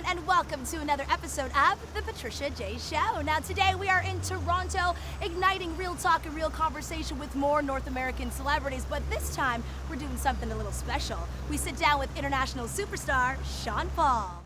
And welcome to another episode of the Patricia J Show. Now today we are in Toronto, igniting real talk and real conversation with more North American celebrities, but this time we're doing something a little special. We sit down with international superstar Sean Paul.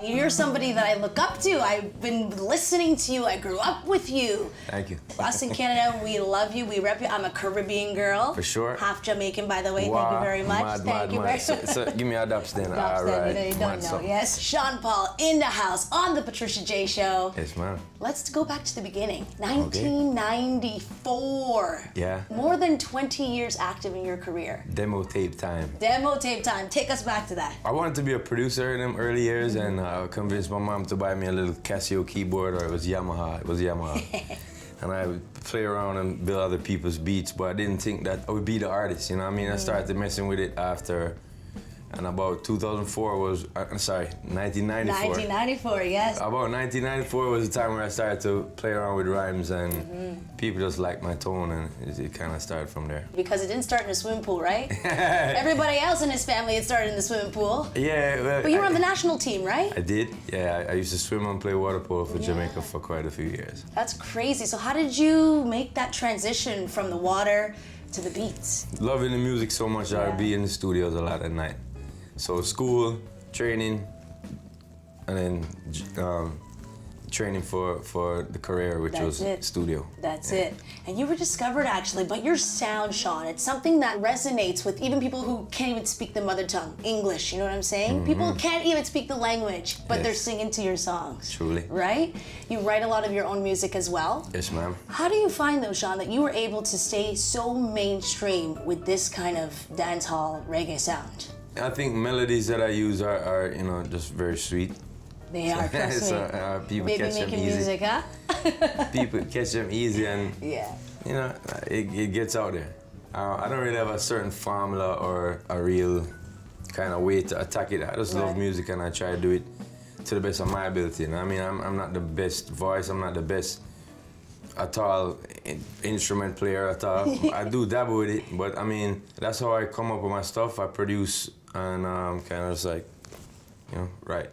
You're somebody that I look up to. I've been listening to you. I grew up with you. Thank you. Us in Canada, we love you. We rep you. I'm a Caribbean girl. For sure. Half Jamaican, by the way. Wow. Thank you very much. Mad, Thank you very much. So give me a dubs then. Dubs All then, right. you don't know. Yes. Sean Paul in the house on the Patricia J Show. Yes, ma'am. Let's go back to the beginning. 1994. Yeah. More than 20 years active in your career. Demo tape time. Demo tape time. Take us back to that. I wanted to be a producer in them early years, and I convinced my mom to buy me a little Casio keyboard, or it was Yamaha. And I would play around and build other people's beats, but I didn't think that I would be the artist, you know what I mean? I started messing with it after, and about 1994, 1994, yes. About 1994 was the time where I started to play around with rhymes, and people just liked my tone, and it kind of started from there. Because it didn't start in a swimming pool, right? Everybody else in his family had started in the swimming pool. Yeah. Well, but you were on the national team, right? I did, yeah. I used to swim and play water polo for Jamaica for quite a few years. That's crazy. So how did you make that transition from the water to the beats? Loving the music so much, I'd be in the studios a lot at night. So school, training, and then training for the career, which was studio. That's it. And you were discovered actually, but your sound, Sean, it's something that resonates with even people who can't even speak the mother tongue, English, you know what I'm saying? People can't even speak the language, but they're singing to your songs. Truly. Right? You write a lot of your own music as well. Yes, ma'am. How do you find though, Sean, that you were able to stay so mainstream with this kind of dancehall reggae sound? I think melodies that I use are you know, just very sweet. They are, trust me. So, people Baby catch them making easy. music, huh? People catch them easy, and you know, it gets out there. I don't really have a certain formula or a real kind of way to attack it. I just love music, and I try to do it to the best of my ability. You know? I mean, I'm not the best voice. I'm not the best at all instrument player at all. I do dabble with it, but I mean, that's how I come up with my stuff. I produce and kind of just like, you know, write.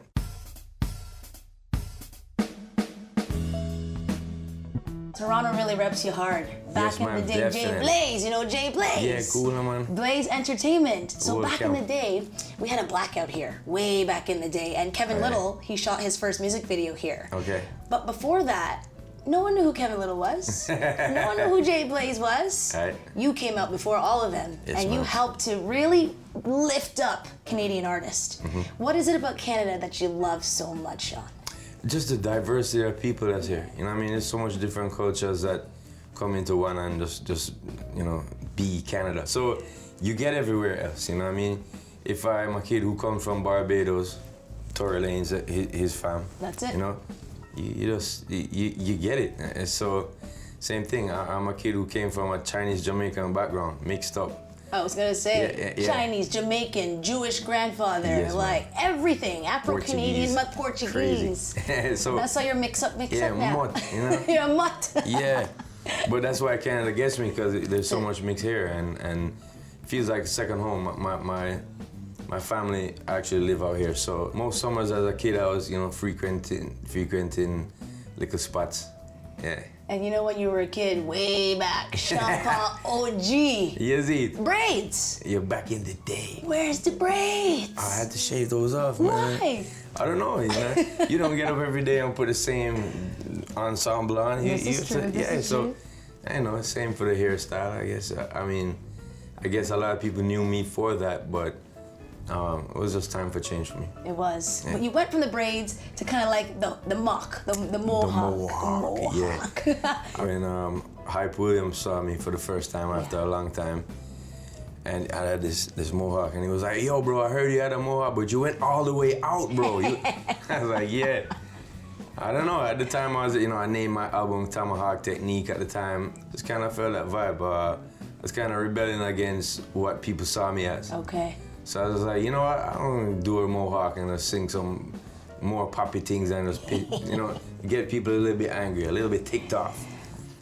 Toronto really reps you hard. Back in the day, definitely. Jay Blaze, you know Jay Blaze? Yeah, cool, man. Blaze Entertainment. So Cool back in the day, we had a blackout here, way back in the day, and Kevin Little, he shot his first music video here. Okay. But before that, no one knew who Kevin Little was. No one knew who Jay Blaze was. Right. You came out before all of them, and you helped to really lift up Canadian artists. What is it about Canada that you love so much, Sean? Just the diversity of people that's here. You know what I mean? There's so much different cultures that come into one and just you know, be Canada. So you get everywhere else, you know what I mean? If I'm a kid who comes from Barbados, Tory Lane's his fam. That's it. You know? You get it. And so, same thing. I'm a kid who came from a Chinese Jamaican background, mixed up. I was gonna say Chinese, Jamaican, Jewish grandfather, like everything, Afro-Canadian, but Portuguese. So that's how you're mix up now. Mutt, you know? You're a mutt. Yeah, but that's why Canada gets me, because there's so much mix here, and it feels like a second home. My family actually live out here, so most summers as a kid I was, you know, frequenting little spots. Yeah. And you know when you were a kid, way back, Sean Paul OG. Yes, it. Braids. You're back in the day. Where's the braids? I had to shave those off, man. Why? I don't know, you know. You don't get up every day and put the same ensemble on. This is true. So, I know, same for the hairstyle, I guess. I mean, I guess a lot of people knew me for that, but it was just time for change for me. It was. Yeah. But you went from the braids to kind of like the mohawk, the mohawk. Yeah. When Hype Williams saw me for the first time after a long time, and I had this mohawk, and he was like, yo, bro, I heard you had a mohawk, but you went all the way out, bro. I was like, yeah. I don't know. At the time, I named my album Tomahawk Technique at the time. Just kind of felt that vibe. I was kind of rebelling against what people saw me as. Okay. So I was like, you know what? I'm going to do a mohawk and just sing some more poppy things and just, get people a little bit angry, a little bit ticked off.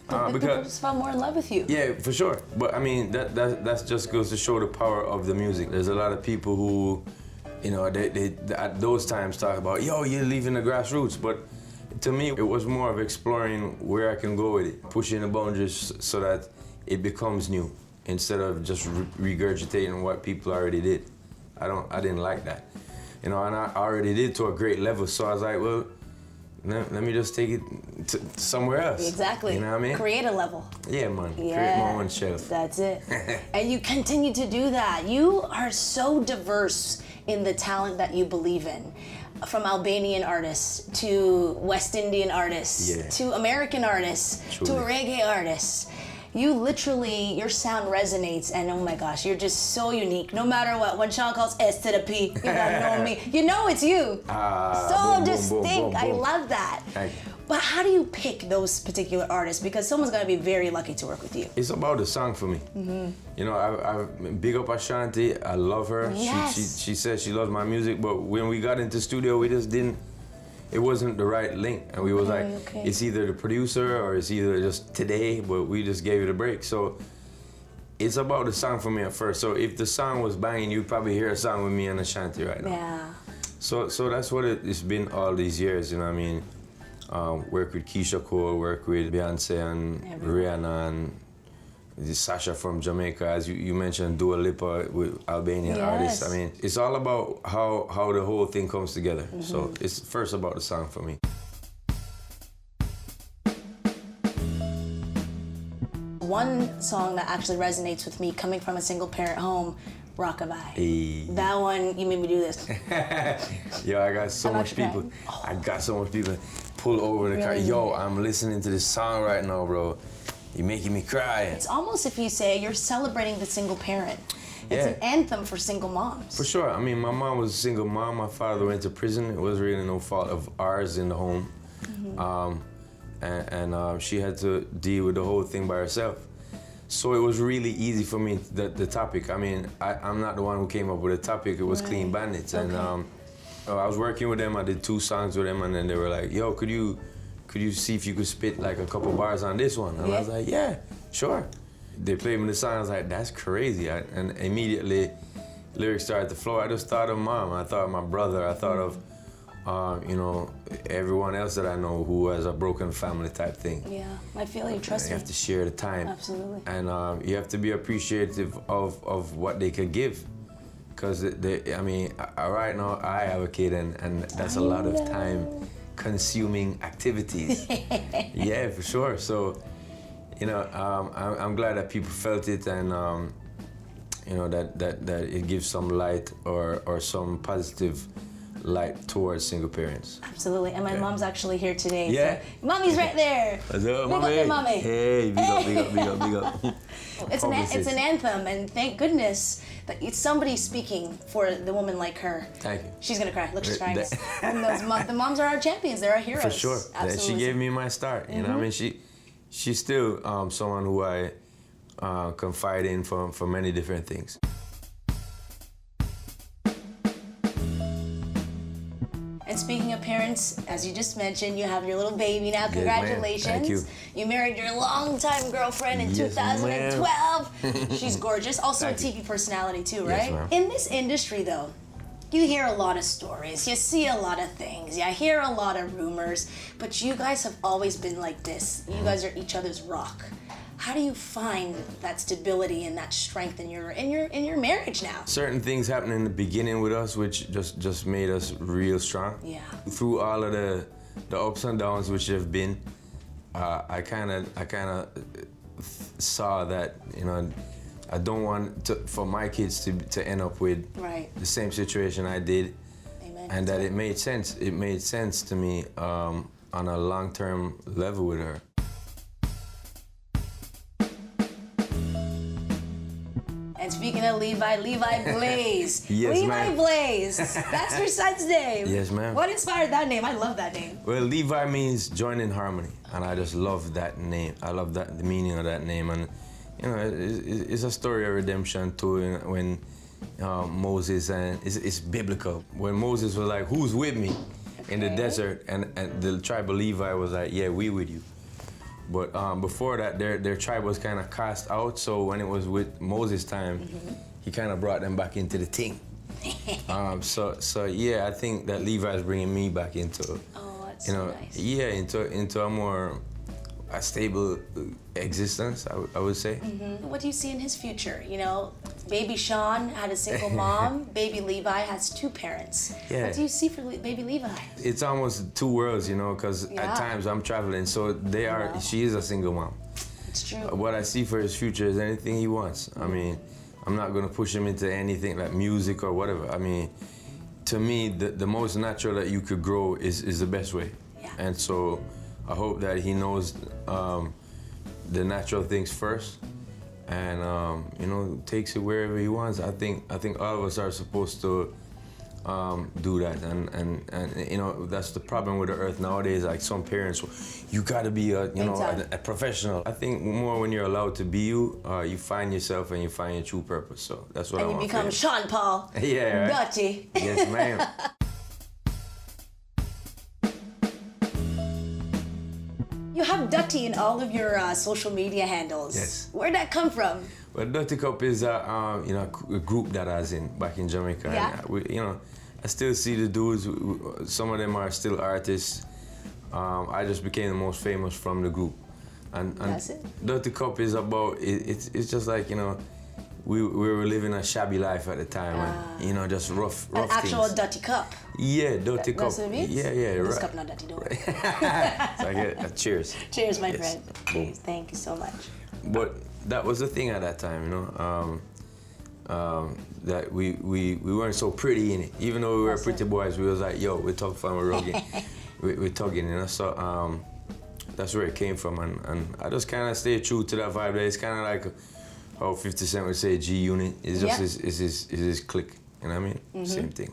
Because people just fell more in love with you. Yeah, for sure. But I mean, that just goes to show the power of the music. There's a lot of people who, they at those times talk about, yo, you're leaving the grassroots. But to me, it was more of exploring where I can go with it, pushing the boundaries so that it becomes new instead of just regurgitating what people already did. I didn't like that, and I already did to a great level. So I was like, well, let me just take it to somewhere else. Exactly. You know what I mean? Create a level. Yeah, man. Yeah. Create my own shelf. That's it. And you continue to do that. You are so diverse in the talent that you believe in. From Albanian artists to West Indian artists to American artists to a reggae artist. You literally, your sound resonates, and oh my gosh, you're just so unique. No matter what, when Sean calls S to the P, you gotta know me. You know it's you. So distinct. I love that. Thank you. But how do you pick those particular artists? Because someone's gonna be very lucky to work with you. It's about the song for me. Mm-hmm. I big up Ashanti. I love her. Yes. She says she loves my music, but when we got into studio, we just didn't. It wasn't the right link, and we was it's either the producer or it's either just today, but we just gave it a break. So it's about the song for me at first. So if the song was banging, you'd probably hear a song with me and Ashanti right now. Yeah. So that's what it's been all these years, you know what I mean? Work with Keisha Cole, work with Beyonce and Rihanna and Sasha from Jamaica, as you mentioned, Dua Lipa with Albanian artists. I mean, it's all about how the whole thing comes together. Mm-hmm. So it's first about the song for me. One song that actually resonates with me, coming from a single parent home, Rockabye. Hey. That one, you made me do this. Yo, I got so much people. I got so much people pull over the car. Yo, I'm listening to this song right now, bro. You're making me cry. It's almost, if you say, you're celebrating the single parent. It's an anthem for single moms. For sure. I mean, my mom was a single mom. My father went to prison. It was really no fault of ours in the home. Mm-hmm. She had to deal with the whole thing by herself. So it was really easy for me, the topic. I mean, I'm not the one who came up with the topic. It was Clean Bandits. Okay. And I was working with them. I did 2 songs with them, and then they were like, yo, could you see if you could spit like a couple bars on this one? And I was like, yeah, sure. They played me the song. I was like, that's crazy. And immediately, lyrics started to flow. I just thought of mom. I thought of my brother. I thought of, everyone else that I know who has a broken family type thing. Yeah, I feel you. Trust me. You have to share the time. Absolutely. And you have to be appreciative of what they could give. Because, right now, I have a kid, and that's a lot of time consuming activities. Yeah, for sure. So, I'm glad that people felt it, and that it gives some light or some positive light towards single parents. Absolutely. And my mom's actually here today. Yeah. So, Mommy's right there. What's up, Mommy? Big up, Mommy. Hey, big up. It's an anthem, and thank goodness that it's somebody speaking for the woman like her. Thank you. She's gonna cry. Look, she's crying. The moms are our champions. They're our heroes. For sure. Absolutely. She gave me my start. You know, I mean, she's still someone who I confide in for many different things. And speaking of parents, as you just mentioned, you have your little baby now. Congratulations. Thank you. You married your longtime girlfriend in 2012. She's gorgeous. Also a TV personality too, right? Yes, in this industry though, you hear a lot of stories, you see a lot of things, you hear a lot of rumors, but you guys have always been like this. You guys are each other's rock. How do you find that stability and that strength in your marriage now? Certain things happened in the beginning with us, which just made us real strong. Yeah. Through all of the ups and downs which have been, I kind of saw that I don't want for my kids to end up with the same situation I did. Amen. And that it made sense. It made sense to me on a long-term level with her. And And speaking of Levi, Levi Blaze. Yes, Levi ma'am. Blaze. That's your son's name. Yes, ma'am. What inspired that name? I love that name. Well, Levi means join in harmony, and I just love that name. I love the meaning of that name, and you know, it's a story of redemption too. You know, when Moses, and it's biblical. When Moses was like, "Who's with me?" in the desert, and the tribe of Levi was like, "Yeah, we with you." But before that, their tribe was kind of cast out. So when it was with Moses' time, he kind of brought them back into the thing. So yeah, I think that Levi is bringing me back into, That's you know, so nice. yeah, into a more stable existence, I would say. What do you see in his future? You know, baby Sean had a single mom. Baby Levi has two parents. Yeah. What do you see for baby Levi? It's almost two worlds, you know, because Yeah. at times I'm traveling, so she is a single mom. It's true. What I see for his future is anything he wants. I mean, I'm not gonna push him into anything like music or whatever. I mean, to me, the most natural that you could grow is the best way. Yeah. And so I hope that he knows the natural things first, and you know, takes it wherever he wants. I think all of us are supposed to do that, and you know, that's the problem with the earth nowadays. Like some parents, you got to be a professional. I think more when you're allowed to be you, you find yourself and you find your true purpose. So that's what I And you want. become Sean Paul. Yeah. Right? Dutty. Yes, ma'am. You have Dutty in all of your social media handles. Yes. Where'd that come from? Well, Dirty Cup is a group that I was in back in Jamaica. Yeah. And I still see the dudes. Some of them are still artists. I just became the most famous from the group. And That's it. Dirty Cup is about it's just like, you know, we were living a shabby life at the time, and you know, just rough An actual things. Dutty cup. Yeah, Dirty Cup. That's what it means? Yeah, This right. cup not Dutty, don't worry. So I get a cheers. Cheers, my Yes. friend. Boom. Thank you so much. But that was the thing at that time, you know, that we weren't so pretty in it. Even though we were pretty boys, we was like, yo, we talk fun, we're rugged, we're tugging, you know. So that's where it came from, and I just kind of stayed true to that vibe. It's kind of like how 50 Cent would say G Unit. It's just his clique, you know what I mean? Same thing.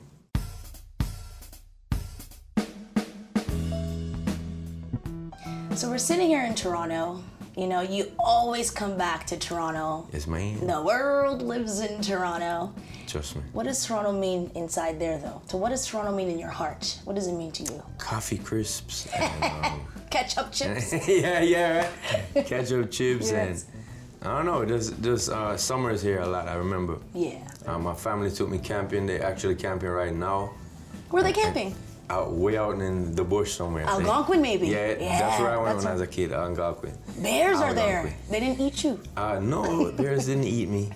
So we're sitting here in Toronto. You know, you always come back to Toronto. Yes, man. The world lives in Toronto. Trust me. What does Toronto mean inside there, though? So what does Toronto mean in your heart? What does it mean to you? Coffee crisps and Ketchup chips? yeah, right. Ketchup chips Yes. and I don't know. There's summers here a lot. I remember. Yeah. My family took me camping. They're actually camping right now. Where are they camping? Way out in the bush somewhere. Algonquin, maybe? Yeah, that's where I went that's when I was a kid, Algonquin. Bears are there. Algonquin. They didn't eat you. No, bears didn't eat me.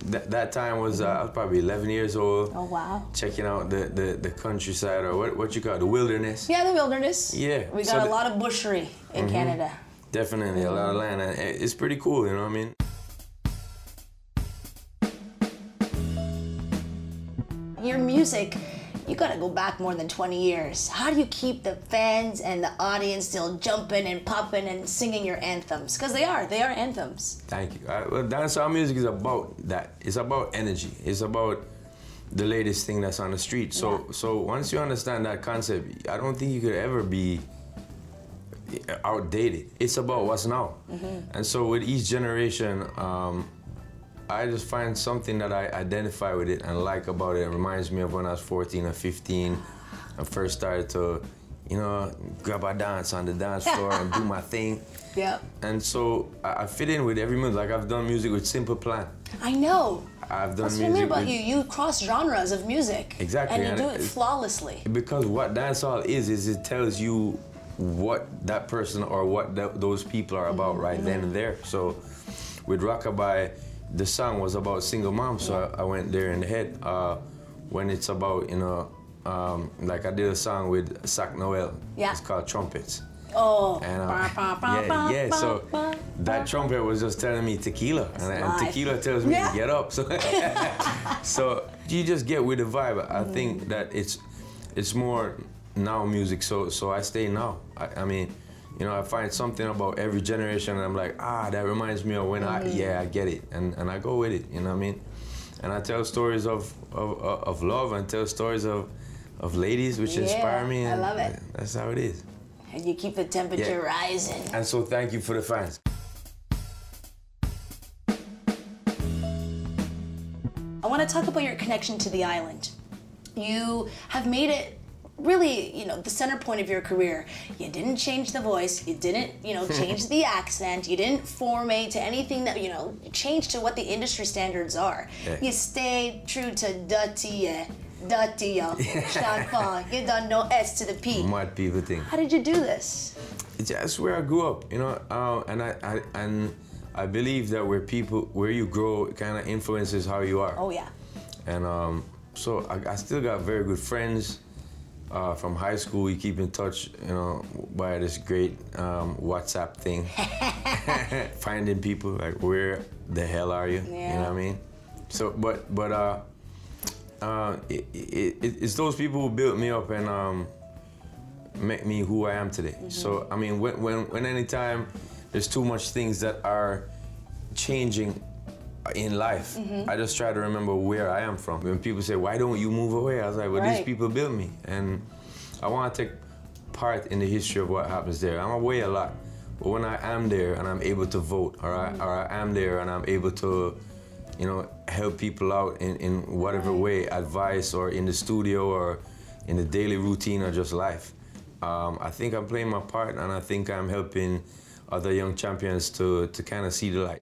That time was I was probably 11 years old. Oh, wow. Checking out the countryside, or what you call it, the wilderness. Yeah, the wilderness. Yeah. We So got a lot of bushery in Canada. Definitely a lot of land, and it's pretty cool. You know what I mean? Your music, you gotta go back more than 20 years. How do you keep the fans and the audience still jumping and popping and singing your anthems? Because they are anthems. Thank you. Well, dancehall music is about that. It's about energy. It's about the latest thing that's on the street. So once you understand that concept, I don't think you could ever be outdated. It's about what's now. And so with each generation, I just find something that I identify with it and like about it. It reminds me of when I was 14 or 15. I first started to, you know, grab a dance on the dance floor and do my thing. Yeah. And so I fit in with every music. Like I've done music with Simple Plan. I know. I've done That's what I music mean about with, you. You cross genres of music. Exactly, And you and do it it's- flawlessly. because what dancehall is it tells you what that person or what those people are about right then and there. So with Rockabye, the song was about single moms, so I went there in the head. When it's about, you know, like I did a song with Sac Noel. Yeah. It's called Trumpets. Oh. And yeah. So that trumpet was just telling me tequila, and life. tequila tells me Yeah. to get up. So, so you just get with the vibe. I think that it's more now music. So I stay now. I mean, You know, I find something about every generation and I'm like, that reminds me of when I get it. And I go with it, you know what I mean? And I tell stories of love and tell stories of ladies which inspire me. And I love it. That's how it is. And you keep the temperature rising. And so thank you for the fans. I want to talk about your connection to the island. You have made it really, you know, the center point of your career. You didn't change the voice, you didn't, you know, change the accent, you didn't formate to anything that, you know, change to what the industry standards are. Yeah. You stayed true to dirty, you done no S to the P. Mad people thing. How did you do this? That's where I grew up, you know, and I believe that where you grow kind of influences how you are. Oh yeah. And so I still got very good friends from high school. We keep in touch, you know, by this great WhatsApp thing. Finding people like, where the hell are you? Yeah. You know what I mean? So, it's those people who built me up and make me who I am today. So I mean, when anytime there's too much things that are changing in life, I just try to remember where I am from. When people say, why don't you move away? I was like, well, these people built me. And I want to take part in the history of what happens there. I'm away a lot. But when I am there and I'm able to vote, or I am there and I'm able to, you know, help people out in whatever way, advice or in the studio or in the daily routine or just life, I think I'm playing my part and I think I'm helping other young champions to kind of see the light.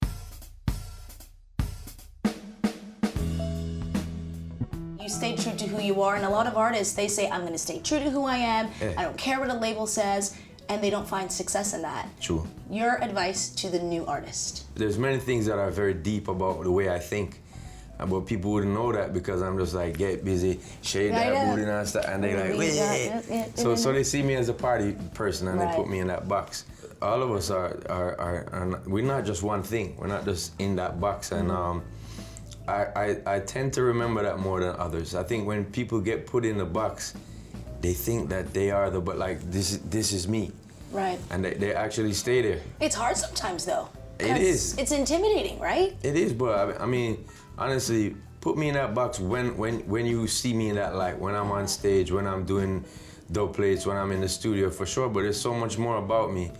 You stay true to who you are, and a lot of artists, they say, I'm gonna stay true to who I am, I don't care what a label says, and they don't find success in that. True. Your advice to the new artist? There's many things that are very deep about the way I think, but people wouldn't know that because I'm just like, get busy, shave that booty and stuff, and they're like, so they see me as a party person and they put me in that box. All of us are we're not just one thing. We're not just in that box, and I tend to remember that more than others. I think when people get put in the box, they think that they are but like this is me. Right. And they actually stay there. It's hard sometimes though. It is. It's intimidating, right? It is, but I mean, honestly, put me in that box when you see me in that light, when I'm on stage, when I'm doing dope plates, when I'm in the studio, for sure. But there's so much more about me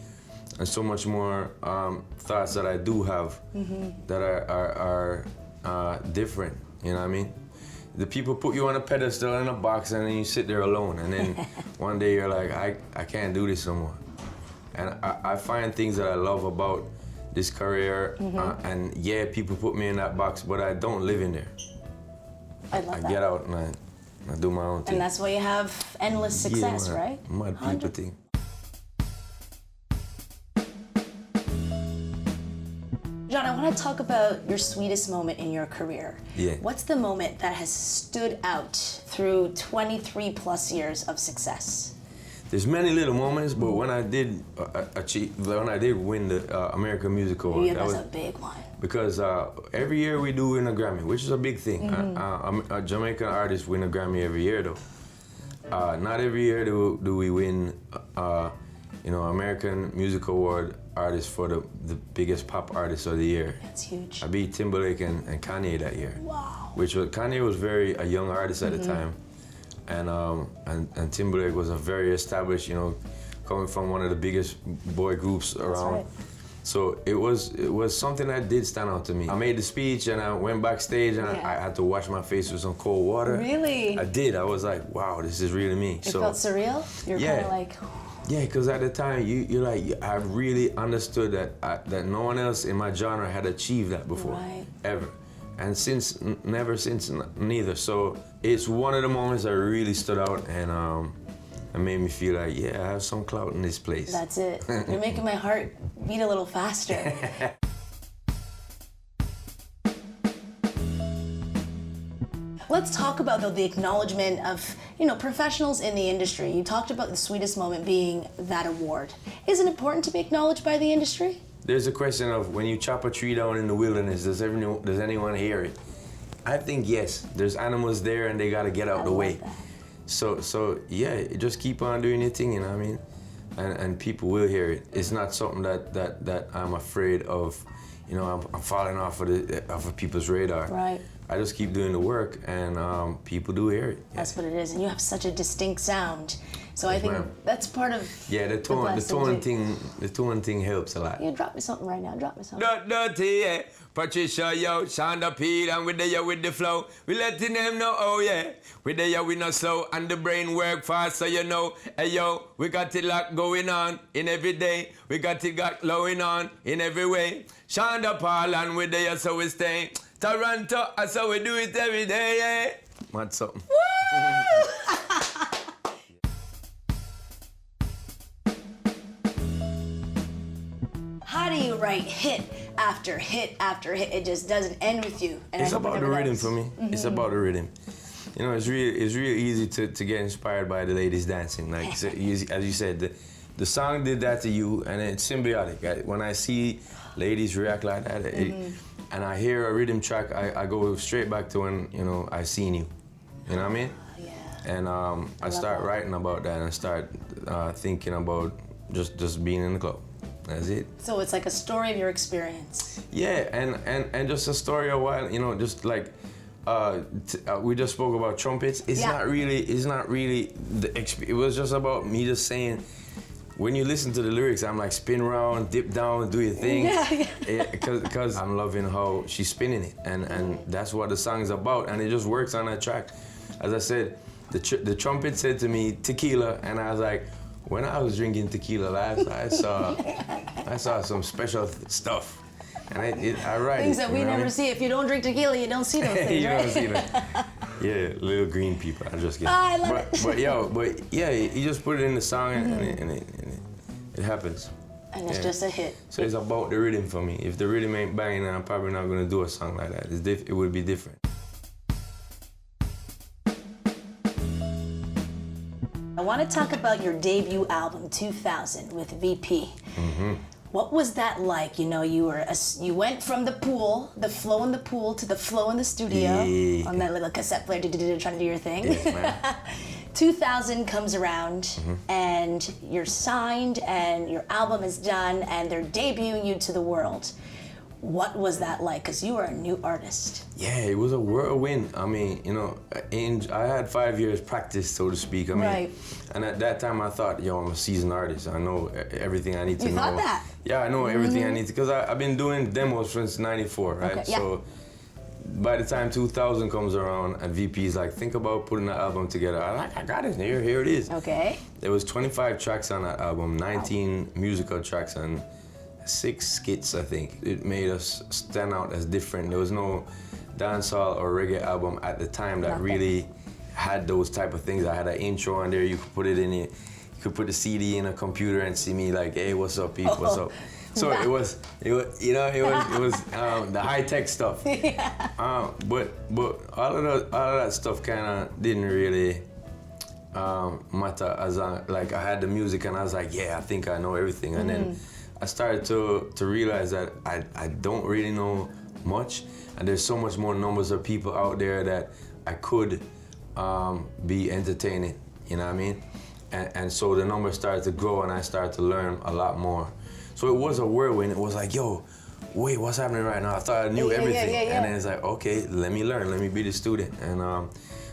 and so much more thoughts that I do have that are different, you know what I mean? The people put you on a pedestal in a box and then you sit there alone, and then one day you're like, I can't do this no more. And I find things that I love about this career, and yeah, people put me in that box, but I don't live in there. I love that. I get out and I do my own thing. And that's why you have endless success, right? Mad people thing. John, I want to talk about your sweetest moment in your career. Yeah. What's the moment that has stood out through 23 plus years of success? There's many little moments, but when I did win the American Music Award, Yeah, that's a big one. Because every year we do win a Grammy, which is a big thing. Jamaican artists win a Grammy every year, though. Not every year do we win, American Music Award artist for the biggest pop artist of the year. That's huge. I beat Timberlake and Kanye that year. Wow. Kanye was a young artist at the time, and Timberlake was a very established, coming from one of the biggest boy groups around. Right. So it was something that did stand out to me. I made the speech and I went backstage and I had to wash my face with some cold water. Really? I did. I was like, wow, this is really me. It felt surreal? You're kind of like... Yeah, because at the time, you're like, I really understood that no one else in my genre had achieved that before, ever. And never since neither. So it's one of the moments that really stood out and it made me feel like, yeah, I have some clout in this place. That's it. You're making my heart beat a little faster. Let's talk about, though, the acknowledgement of, professionals in the industry. You talked about the sweetest moment being that award. Is it important to be acknowledged by the industry? There's a question of when you chop a tree down in the wilderness, does anyone hear it? I think yes. There's animals there and they gotta get out the way. That. So yeah, just keep on doing your thing, you know what I mean? and people will hear it. It's not something that I'm afraid of, you know, I'm falling off of people's radar. Right. I just keep doing the work, and people do hear it. That's what it is, and you have such a distinct sound. So I think that's part of the tone thing helps a lot. Yeah, drop me something right now. Drop me something. Dirty, yeah. Patricia, yo, Sean the Pete, and with the flow. We letting them know, oh yeah. With the we not slow, and the brain work fast, so you know. Hey yo, we got it lot going on in every day. We got it going on in every way. Sean the Paul, and with the so we stay. Toronto, that's how we do it every day, yeah. Mad something. How do you write hit after hit after hit? It just doesn't end with you. And it's about the rhythm for me. It's about the rhythm. You know, it's real easy to get inspired by the ladies dancing. Like so as you said, the song did that to you, and it's symbiotic. When I see ladies react like that, and I hear a rhythm track, I go straight back to when, you know, I seen you. You know what I mean? Yeah. And I start writing about that, and I start thinking about just being in the club. That's it. So it's like a story of your experience. Yeah, and just a story of while, you know, just like we just spoke about trumpets. It's not really it was just about me just saying, when you listen to the lyrics, I'm like, spin around, dip down, do your thing. Because I'm loving how she's spinning it, and that's what the song is about, and it just works on that track. As I said, the trumpet said to me, tequila, and I was like, when I was drinking tequila last, I saw some special stuff, and I write things it, that we never see. If you don't drink tequila, you don't see those things, you right? don't see that. Yeah, little green people. I just get. I love it. But yeah, you just put it in the song, and it happens. And it's just a hit. So it's about the rhythm for me. If the rhythm ain't banging, then I'm probably not gonna do a song like that. It would be different. I want to talk about your debut album, 2000, with VP. What was that like? You know, you went from the pool, the flow in the pool, to the flow in the studio on that little cassette player, trying to do your thing. Yes, man. 2000 comes around, and you're signed, and your album is done, and they're debuting you to the world. What was that like? Because you were a new artist. Yeah, it was a whirlwind. I mean, you know, I had 5 years practice, so to speak. I mean, and at that time I thought, yo, I'm a seasoned artist. I know everything I need to know. You thought that? Yeah, I know everything I need to, because I've been doing demos since '94, right? Okay, yeah. So by the time 2000 comes around, and VP's like, think about putting an album together. I'm like, I got it. Here it is. Okay. There was 25 tracks on that album, 19 musical tracks, and 6 skits, I think. It made us stand out as different. There was no dancehall or reggae album at the time that really had those type of things. I had an intro on there, you could put it in it. You could put the CD in a computer and see me like, hey, what's up, people, what's up? So it was the high tech stuff. But all of that stuff kind of didn't really matter, as I had the music, and I was like, yeah, I think I know everything. And then I started to realize that I don't really know much, and there's so much more numbers of people out there that I could be entertaining, you know what I mean? And so the numbers started to grow, and I started to learn a lot more. So it was a whirlwind. It was like, yo, wait, what's happening right now? I thought I knew everything. And then it's like, okay, let me learn, let me be the student. And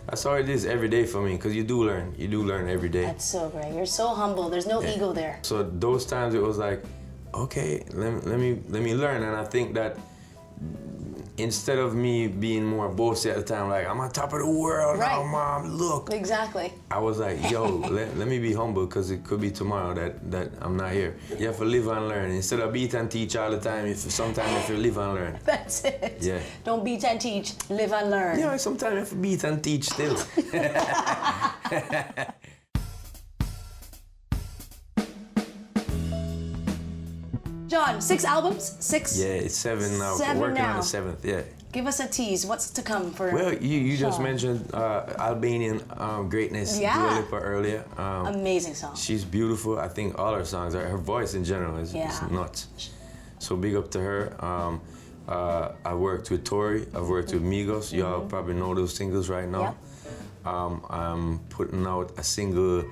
that's how it is every day for me, because you do learn every day. That's so great. You're so humble. There's no ego there. So those times it was like, okay, let me learn. And I think that instead of me being more bossy at the time, like, I'm on top of the world now, Mom, look. Exactly. I was like, yo, let me be humble, because it could be tomorrow that I'm not here. You have to live and learn. Instead of beat and teach all the time, sometimes you live and learn. That's it. Yeah. Don't beat and teach, live and learn. Yeah, sometimes you have to beat and teach still. John, 6 albums? 6? Yeah, it's 7 now. 7 Working now. on the 7th, yeah. Give us a tease. What's to come for Well, you just Sean? mentioned Albanian greatness, Dua Lipa, earlier. Amazing song. She's beautiful. I think all her songs, her voice in general is nuts. So big up to her. I worked with Tori. I've worked with Migos. Y'all probably know those singles right now. I'm putting out a single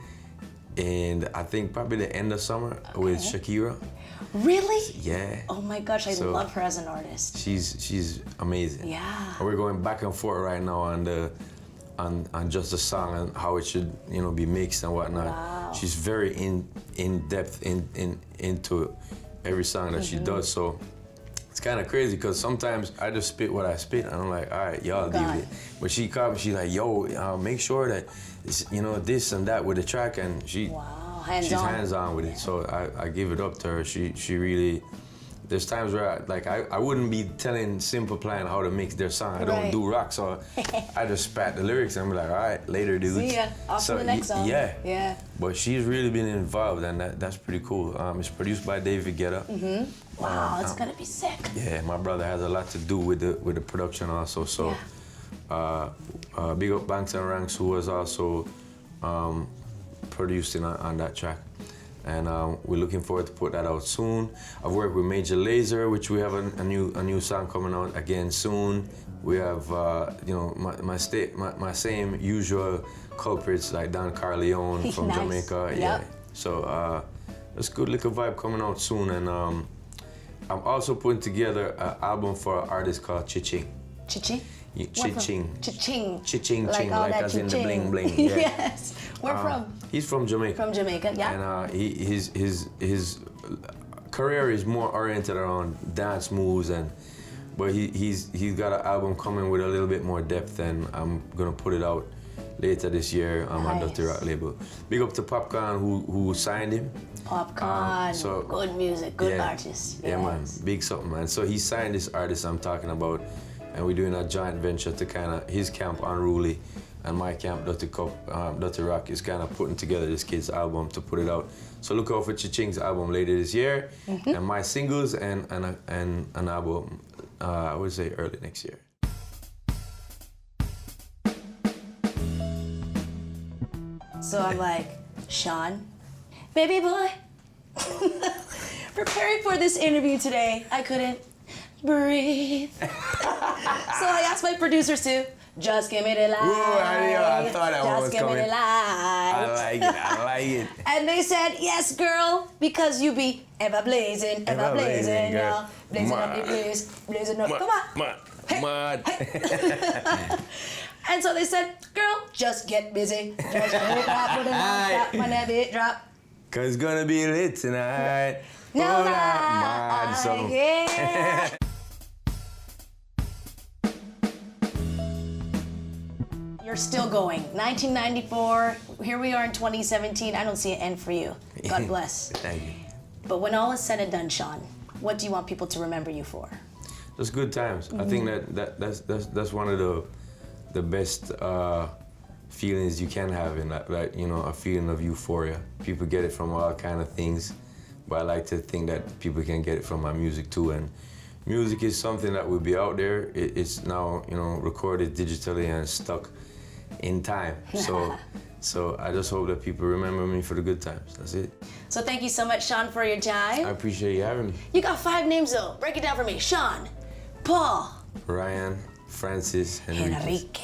And I think probably the end of summer with Shakira. Really? Yeah. Oh my gosh, I So, love her as an artist. She's amazing. Yeah. And we're going back and forth right now on just the song and how it should, be mixed and whatnot. Wow. She's very in depth into every song that she does. So it's kind of crazy because sometimes I just spit what I spit and I'm like, all right, y'all deal with it. But she called me, she's like, yo, make sure that it's, this and that with the track, and she's hands-on with it. So I give it up to her. She really. There's times where I wouldn't be telling Simple Plan how to mix their song. I don't do rock, so I just spat the lyrics and be like, all right, later, dudes. See ya. Off to the next song. Yeah. Yeah. But she's really been involved, and that's pretty cool. It's produced by David Guetta. Wow, it's gonna be sick. Yeah, my brother has a lot to do with the production also. So, big up Banks and Ranks, who was also producing on that track. And we're looking forward to put that out soon. I've worked with Major Lazer, which we have a new song coming out again soon. We have my same usual culprits like Don Carleone from Nice. Jamaica. Yep. Yeah. So there's good little vibe coming out soon, and I'm also putting together an album for an artist called Chiching. Chiching? Chiching. Chiching. Chiching, Like ching, all like that as in the chiching. bling bling. Yeah. Yes. Where from? He's from Jamaica. From Jamaica, yeah. And his career is more oriented around dance moves, but he's got an album coming with a little bit more depth, and I'm gonna put it out later this year on Dirty Rock label. Big up to Popcorn who signed him. Popcorn, good music, good artist. Yeah, man, Yes. big something, man. So he signed this artist I'm talking about, and we're doing a joint venture to kind of, his camp Unruly and my camp Dirty Rock is kind of putting together this kid's album to put it out. So look out for Chiching's album later this year, and my singles and an album, I would say early next year. So I'm like, Sean, baby boy, preparing for this interview today, I couldn't breathe. So I asked my producers to just give me the light. Ooh, I thought that one was Just give me coming. the light. I like it. And they said, yes, girl, because you be ever blazing, Ever blazing, girl. girl. Blazing up the Mad. blaze, blazing up. Come on. Mad. And so they said, girl, just get busy. Just get up with a non-stop when that beat drop. Cause it's gonna be lit tonight. No Oh, lie, mad song. yeah. You're still going. 1994, here we are in 2017. I don't see an end for you. God bless. Thank you. But when all is said and done, Sean, what do you want people to remember you for? Just good times. I think that's one of the best feelings you can have in that, a feeling of euphoria. People get it from all kind of things, but I like to think that people can get it from my music too. And music is something that will be out there. It's now, recorded digitally and stuck in time. So I just hope that people remember me for the good times. That's it. So thank you so much, Sean, for your time. I appreciate you having me. You got 5 names though. Break it down for me. Sean, Paul, Ryan, Francis, Henrique.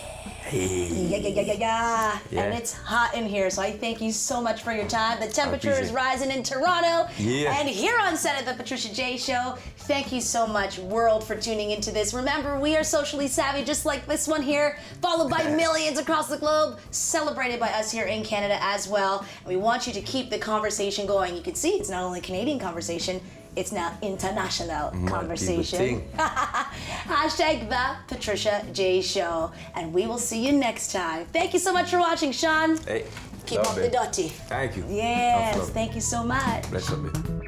Enrique. Yeah. And it's hot in here, so I thank you so much for your time. The temperature is rising in Toronto. Yeah. And here on set at the Patricia J Show, thank you so much, world, for tuning into this. Remember, we are socially savvy, just like this one here, followed by millions across the globe, celebrated by us here in Canada as well. And we want you to keep the conversation going. You can see it's not only Canadian conversation, it's now international conversation. Hashtag the Patricia J Show. And we will see you next time. Thank you so much for watching, Sean. Hey, Keep up the dirty. Thank you. Yes, thank you so much. Bless up, babe.